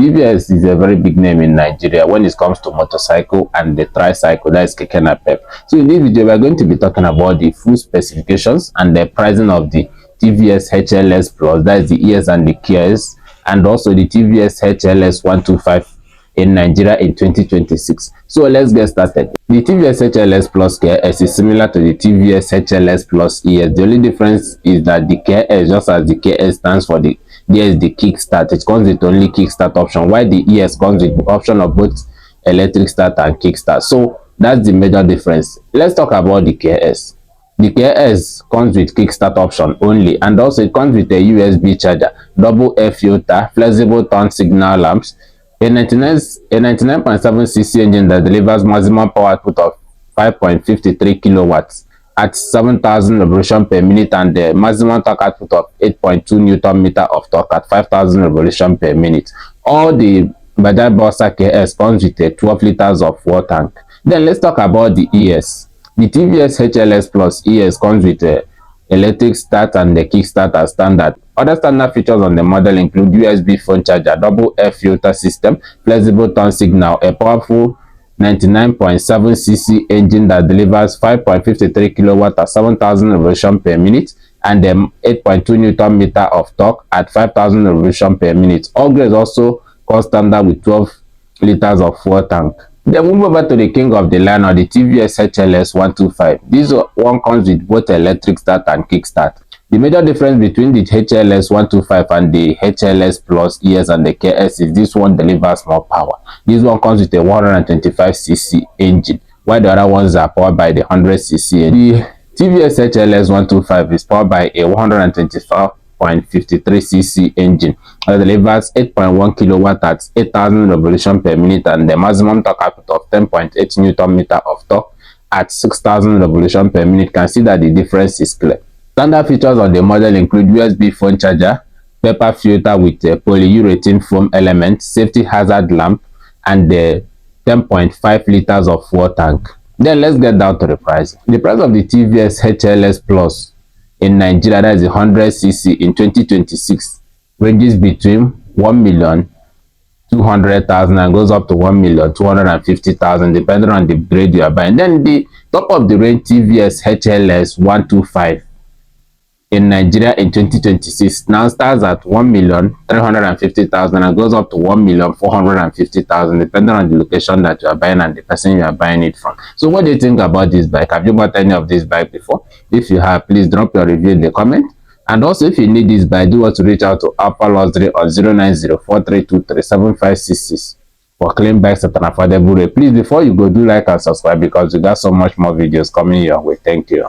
TVS is a very big name in Nigeria when it comes to motorcycle and the tricycle, that is keke napep. So in this video, we are going to be talking about the full specifications and the pricing of the TVS HLX Plus, that is the ES and the KS, and also the TVS HLX 125 in Nigeria in 2026. So let's get started. The TVS HLX Plus KS is similar to the TVS HLX Plus ES. The only difference is that the KS, just as the KS stands for the there is the kickstart, it comes with only kickstart option, while the ES comes with the option of both electric start and kickstart. So that's the major difference. Let's talk about the KS. The KS comes with kickstart option only, and also it comes with a USB charger, double air filter, flexible turn signal lamps, a 99.7cc engine that delivers maximum power output of 5.53 kilowatts at 7,000 revolution per minute, and the maximum torque output of 8.2 newton meter of torque at 5,000 revolution per minute. All the Bajaj Boxer KS comes with a 12 liters of fuel tank. Then let's talk about the ES. The TVS HLX Plus ES comes with a electric start and the kickstart as standard. Other standard features on the model include USB phone charger, double air filter system, flexible turn signal, a powerful 99.7cc engine that delivers 5.53 kilowatt at 7,000 revolution per minute, and 8.2 newton meter of torque at 5,000 revolution per minute. All grades also come standard with 12 liters of fuel tank. Then move over to the king of the line, or the TVS HLX 125. This one comes with both electric start and kickstart. The major difference between the HLX 125 and the HLX Plus ES and the KS is this one delivers more power. This one comes with a 125cc engine, while the other ones are powered by the 100cc engine. The TVS HLX 125 is powered by a 124.53cc engine that delivers 8.1 kilowatt at 8,000 revolution per minute, and the maximum torque output of 10.8 newton meter of torque at 6,000 revolution per minute. You can see that the difference is clear. Standard features on the model include USB phone charger, paper filter with a polyurethane foam element, safety hazard lamp, and the 10.5 liters of fuel tank. Then let's get down to the price. The price of the TVS HLX Plus in Nigeria, that is 100cc in 2026, ranges between 1,200,000 and goes up to 1,250,000 depending on the grade you are buying. Then the top of the range TVS HLX 125 in Nigeria in 2026 now starts at 1,350,000 and goes up to 1,450,000 depending on the location that you are buying and the person you are buying it from. So what do you think about this bike? Have you bought any of this bike before? If you have, please drop your review in the comment. And also, if you need this bike, do want to reach out to Alpha Luxury on 09043237566 for clean bikes at an affordable rate. Please, before you go, do like and subscribe because we got so much more videos coming your way. Thank you.